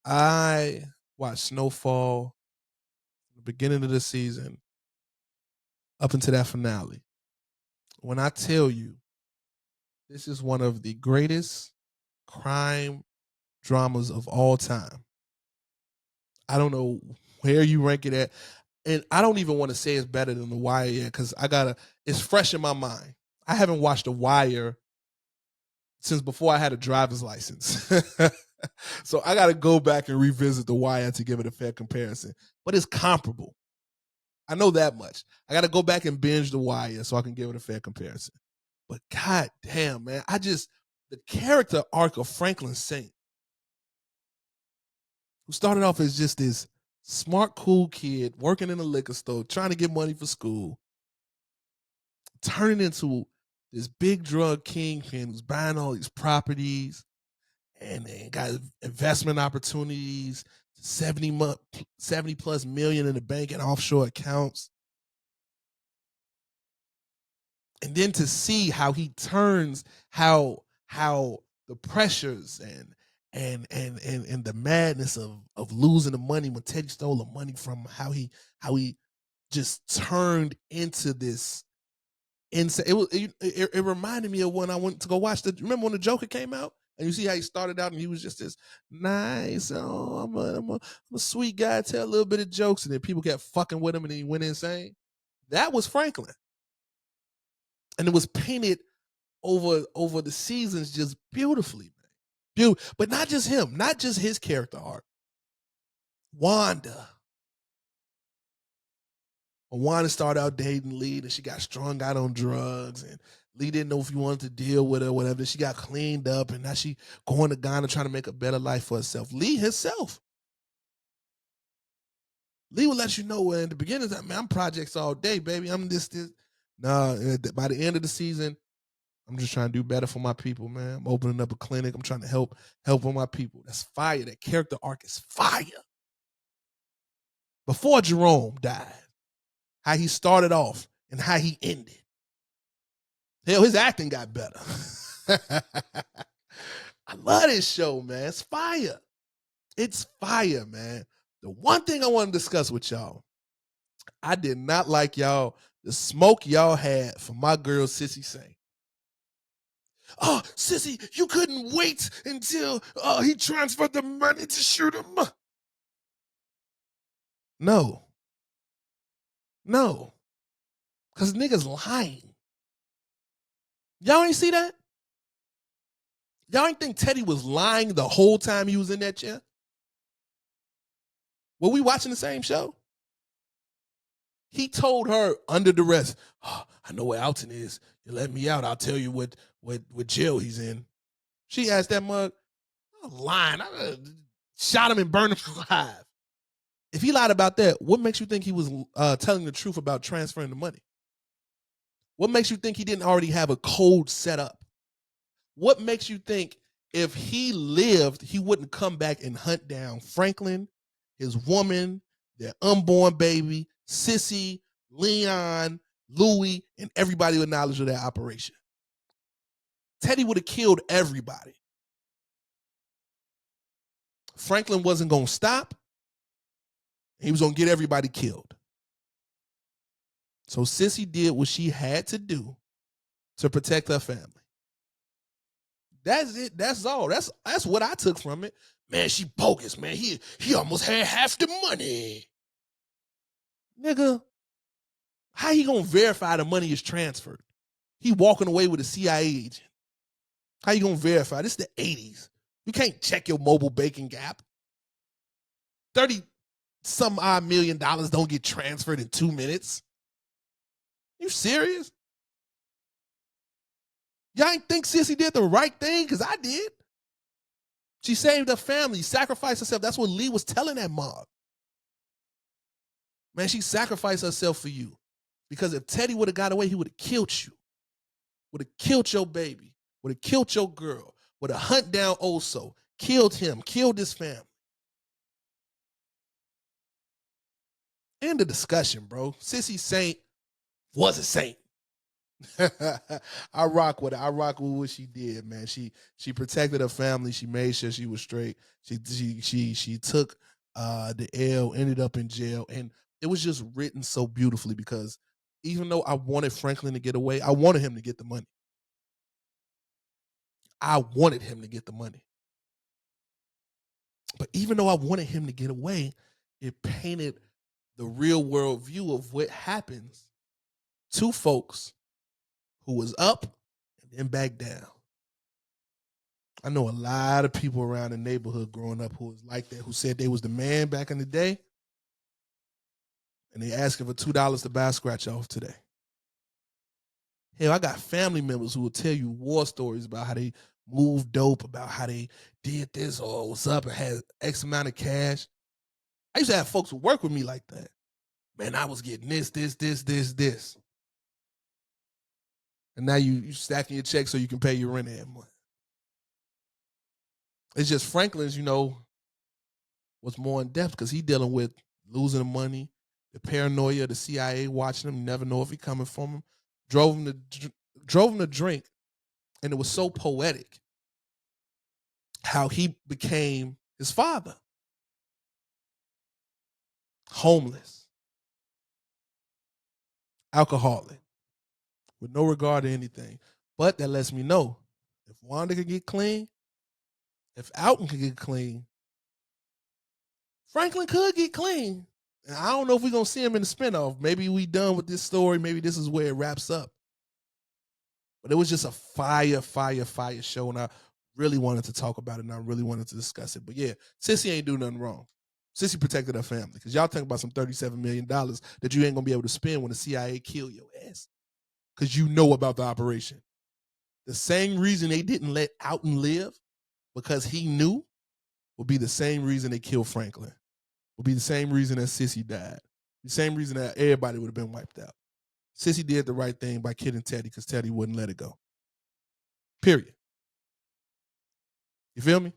I watched Snowfall the beginning of the season up until that finale. When I tell you this is one of the greatest crime dramas of all time. I don't know where you rank it at. And I don't even want to say it's better than The Wire yet because it's fresh in my mind. I haven't watched The Wire since before I had a driver's license. So I got to go back and revisit The Wire to give it a fair comparison. But it's comparable. I know that much. I got to go back and binge The Wire so I can give it a fair comparison. But god damn, man, the character arc of Franklin Saint, who started off as just this smart, cool kid working in a liquor store, trying to get money for school, turning into this big drug kingpin who's buying all these properties and got investment opportunities, 70 plus million in the bank and offshore accounts. And then to see how he turns, how the pressures and the madness of losing the money when Teddy stole the money from him, how he just turned into this insane. It reminded me of when I went to go watch remember when the Joker came out? And you see how he started out and he was just this nice, I'm a sweet guy, tell a little bit of jokes, and then people kept fucking with him and then he went insane. That was Franklin. And it was painted over the seasons just beautifully, man. But not just him, not just his character arc. Wanda. When Wanda started out dating Lee, and she got strung out on drugs, and Lee didn't know if he wanted to deal with her or whatever. She got cleaned up, and now she going to Ghana trying to make a better life for herself. Lee himself. Lee will let you know in the beginning, man, I'm projects all day, baby. I'm this. Nah, by the end of the season, I'm just trying to do better for my people, man. I'm opening up a clinic. I'm trying to help on my people. That's fire. That character arc is fire. Before Jerome died, how he started off and how he ended. Hell, his acting got better. I love this show, man. It's fire. It's fire, man. The one thing I want to discuss with y'all, I did not like the smoke y'all had for my girl, Cissy Saint. Oh, Cissy, you couldn't wait until he transferred the money to shoot him. No. Because niggas lying. Y'all ain't see that? Y'all ain't think Teddy was lying the whole time he was in that chair? Were we watching the same show? He told her under duress, oh, I know where Alton is. You let me out, I'll tell you what jail he's in. She asked that mug, I'm lying. I shot him and burned him alive. If he lied about that, what makes you think he was telling the truth about transferring the money? What makes you think he didn't already have a code set up? What makes you think if he lived, he wouldn't come back and hunt down Franklin, his woman, their unborn baby, Cissy, Leon, Louie, and everybody with knowledge of that operation? Teddy would have killed everybody. Franklin wasn't going to stop. He was going to get everybody killed. So Cissy did what she had to do to protect her family. That's it. That's all. That's what I took from it. Man, she bogus, man. He almost had half the money. Nigga, how he gonna verify the money is transferred? He walking away with a CIA agent. How you gonna verify? This is the 80s. You can't check your mobile banking app. 30 some odd $1 million don't get transferred in 2 minutes. You serious? Y'all ain't think Cissy did the right thing? Because I did. She saved her family, sacrificed herself. That's what Lee was telling that mob. Man, she sacrificed herself for you. Because if Teddy would have got away, he would have killed you. Would have killed your baby. Would have killed your girl. Would have hunt down Oso. Killed him. Killed his family. End of discussion, bro. Cissy Saint was a saint. I rock with her. I rock with what she did, man. She protected her family. She made sure she was straight. She took the L, ended up in jail, and it was just written so beautifully because even though I wanted Franklin to get away, I wanted him to get the money. I wanted him to get the money. But even though I wanted him to get away, it painted the real world view of what happens to folks who was up and then back down. I know a lot of people around the neighborhood growing up who was like that, who said they was the man back in the day, and they asking for $2 to buy a scratch off today. Hell, I got family members who will tell you war stories about how they moved dope, about how they did this or was up and had X amount of cash. I used to have folks who work with me like that. Man, I was getting this. And now you stacking your check so you can pay your rent every month. It's just Franklin's, was more in depth because he dealing with losing the money, the paranoia, the CIA watching him, you never know if he coming from him. Drove him to drink, and it was so poetic how he became his father. Homeless, alcoholic, with no regard to anything. But that lets me know if Wanda could get clean, if Alton could get clean, Franklin could get clean. And I don't know if we're going to see him in the spinoff. Maybe we done with this story. Maybe this is where it wraps up. But it was just a fire show, and I really wanted to talk about it, and I really wanted to discuss it. But yeah, Cissy ain't do nothing wrong. Cissy protected her family, because y'all think about some $37 million that you ain't going to be able to spend when the CIA kill your ass, because you know about the operation. The same reason they didn't let Alton live, because he knew, would be the same reason they killed Franklin. Would be the same reason that Cissy died. The same reason that everybody would have been wiped out. Cissy did the right thing by killing Teddy because Teddy wouldn't let it go. Period. You feel me?